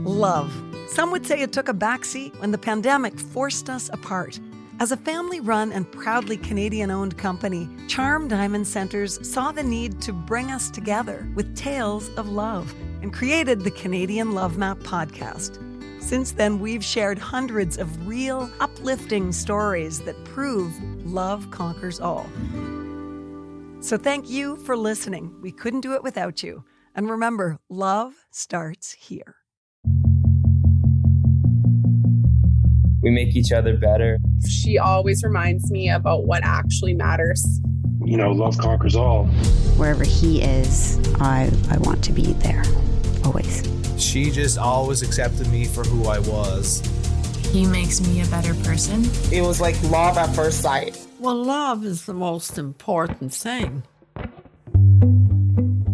Love. Some would say it took a backseat when the pandemic forced us apart. As a family-run and proudly Canadian-owned company, Charm Diamond Centers saw the need to bring us together with tales of love and created the Canadian Love Map podcast. Since then, we've shared hundreds of real, uplifting stories that prove love conquers all. So thank you for listening. We couldn't do it without you. And remember, love starts here. We make each other better. She always reminds me about what actually matters. You know, love conquers all. Wherever he is, I want to be there, always. She just always accepted me for who I was. He makes me a better person. It was like love at first sight. Well, love is the most important thing.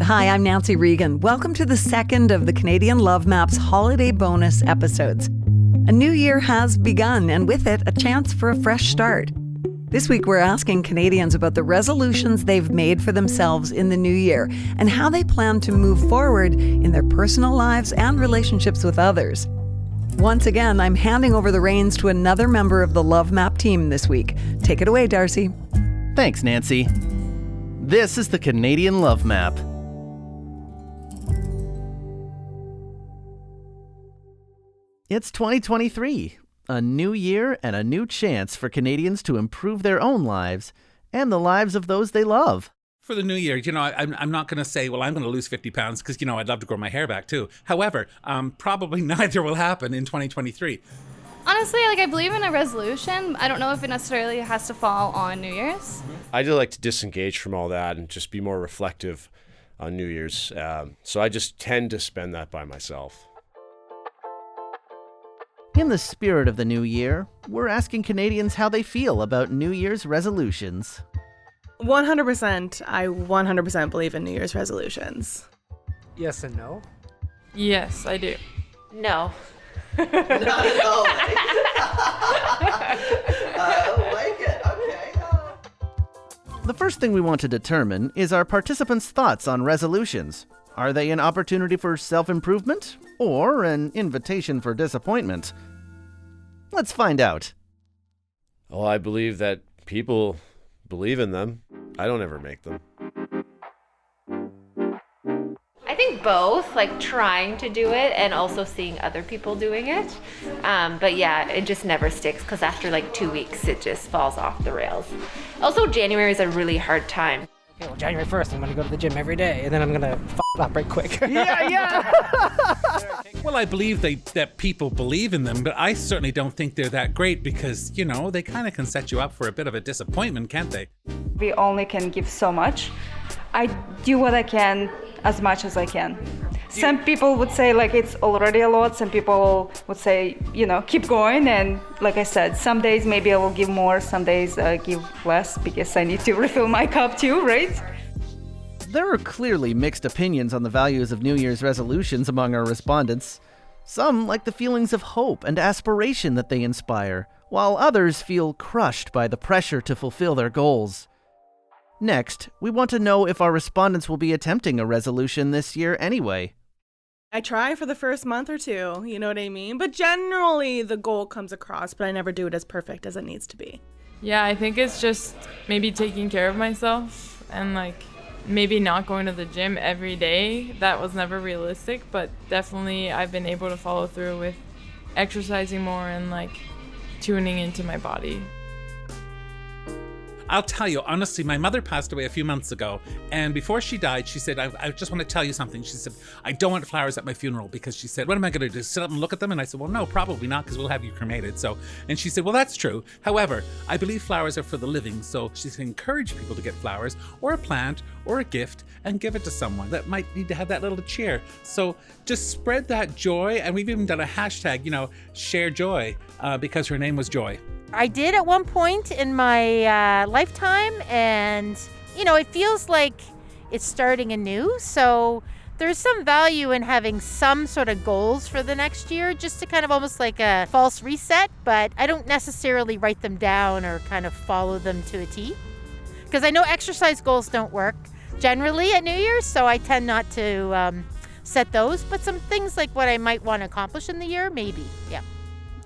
Hi, I'm Nancy Regan. Welcome to the second of the Canadian Love Map's holiday bonus episodes. A new year has begun, and with it, a chance for a fresh start. This week, we're asking Canadians about the resolutions they've made for themselves in the new year and how they plan to move forward in their personal lives and relationships with others. Once again, I'm handing over the reins to another member of the Love Map team this week. Take it away, Darcy. Thanks, Nancy. This is the Canadian Love Map. It's 2023, a new year and a new chance for Canadians to improve their own lives and the lives of those they love. For the new year, I'm not going to say, well, I'm going to lose 50 pounds because, I'd love to grow my hair back too. However, probably neither will happen in 2023. Honestly, I believe in a resolution. I don't know if it necessarily has to fall on New Year's. I do like to disengage from all that and just be more reflective on New Year's. So I just tend to spend that by myself. In the spirit of the new year, we're asking Canadians how they feel about New Year's resolutions. 100%. I 100% believe in New Year's resolutions. Yes and no? Yes, I do. No. Not at all. I like it. Okay. The first thing we want to determine is our participants' thoughts on resolutions. Are they an opportunity for self-improvement or an invitation for disappointment? Let's find out. Well, I believe that people believe in them. I don't ever make them. I think both, trying to do it and also seeing other people doing it. But yeah, it just never sticks because after 2 weeks, it just falls off the rails. Also, January is a really hard time. Okay, well, January 1st, I'm going to go to the gym every day, and then I'm going to f*** it up right quick. Yeah. Well, I believe that people believe in them, but I certainly don't think they're that great because, they kind of can set you up for a bit of a disappointment, can't they? We only can give so much. I do what I can as much as I can. Some people would say it's already a lot. Some people would say, keep going. And like I said, some days maybe I will give more. Some days I give less because I need to refill my cup too, right? There are clearly mixed opinions on the values of New Year's resolutions among our respondents. Some like the feelings of hope and aspiration that they inspire, while others feel crushed by the pressure to fulfill their goals. Next, we want to know if our respondents will be attempting a resolution this year anyway. I try for the first month or two, you know what I mean? But generally the goal comes across, but I never do it as perfect as it needs to be. Yeah, I think it's just maybe taking care of myself and maybe not going to the gym every day. That was never realistic, but definitely I've been able to follow through with exercising more and tuning into my body. I'll tell you, honestly, my mother passed away a few months ago, and before she died, she said, I just want to tell you something. She said, I don't want flowers at my funeral, because she said, what am I going to do, sit up and look at them? And I said, well, no, probably not, because we'll have you cremated. And she said, well, that's true. However, I believe flowers are for the living, so she can encourage people to get flowers, or a plant, or a gift, and give it to someone that might need to have that little cheer. So just spread that joy, and we've even done a hashtag, share joy, because her name was Joy. I did at one point in my lifetime, and, it feels like it's starting anew. So there's some value in having some sort of goals for the next year, just to kind of almost like a false reset. But I don't necessarily write them down or kind of follow them to a T, because I know exercise goals don't work generally at New Year's. So I tend not to set those, but some things like what I might want to accomplish in the year, maybe. Yeah.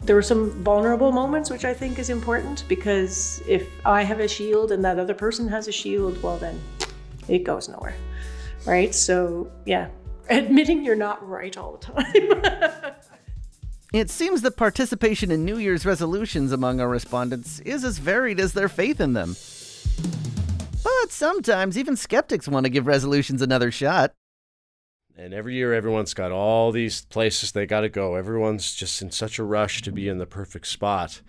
There were some vulnerable moments, which I think is important, because if I have a shield and that other person has a shield, well then it goes nowhere, right? So yeah, admitting you're not right all the time. It seems that participation in New Year's resolutions among our respondents is as varied as their faith in them. But sometimes even skeptics want to give resolutions another shot. And every year, everyone's got all these places they got to go. Everyone's just in such a rush to be in the perfect spot.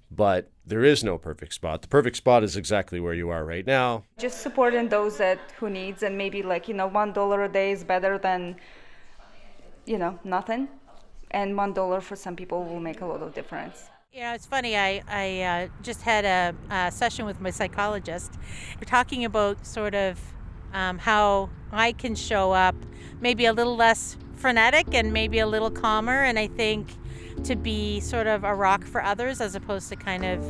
But there is no perfect spot. The perfect spot is exactly where you are right now. Just supporting those who needs, and maybe $1 a day is better than, nothing. And $1 for some people will make a lot of difference. It's funny, I just had a session with my psychologist. We're talking about sort of how I can show up maybe a little less frenetic and maybe a little calmer, and I think to be sort of a rock for others as opposed to kind of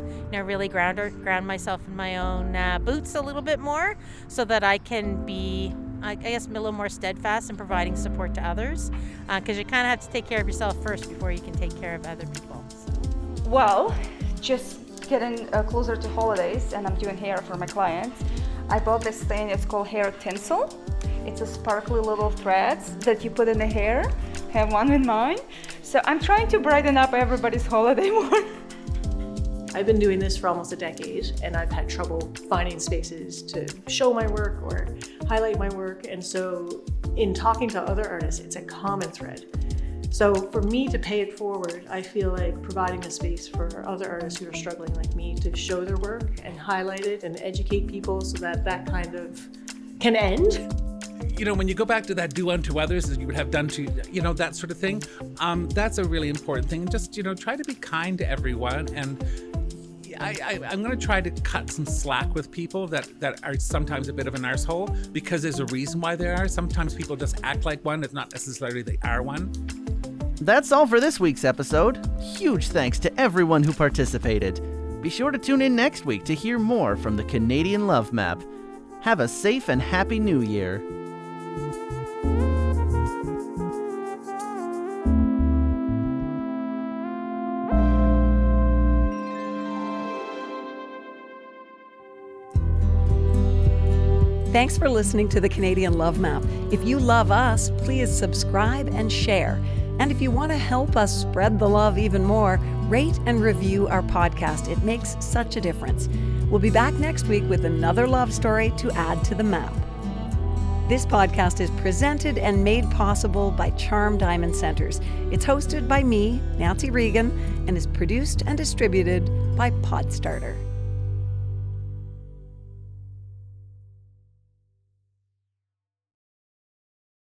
really ground myself in my own boots a little bit more, so that I can be, I guess, a little more steadfast in providing support to others, because you kind of have to take care of yourself first before you can take care of other people. Well, just getting closer to holidays, and I'm doing hair for my clients. I bought this thing, it's called hair tinsel. It's a sparkly little threads that you put in the hair. Have one with mine. So I'm trying to brighten up everybody's holiday more. I've been doing this for almost a decade, and I've had trouble finding spaces to show my work or highlight my work. And so in talking to other artists, it's a common thread. So for me to pay it forward, I feel like providing a space for other artists who are struggling like me to show their work and highlight it and educate people so that that kind of can end. When you go back to that do unto others as you would have done to, that sort of thing, that's a really important thing. And just, try to be kind to everyone. And I'm going to try to cut some slack with people that are sometimes a bit of an arsehole, because there's a reason why they are. Sometimes people just act like one. It's not necessarily they are one. That's all for this week's episode. Huge thanks to everyone who participated. Be sure to tune in next week to hear more from the Canadian Love Map. Have a safe and happy New Year. Thanks for listening to the Canadian Love Map. If you love us, please subscribe and share. And if you want to help us spread the love even more, rate and review our podcast. It makes such a difference. We'll be back next week with another love story to add to the map. This podcast is presented and made possible by Charm Diamond Centers. It's hosted by me, Nancy Regan, and is produced and distributed by Podstarter.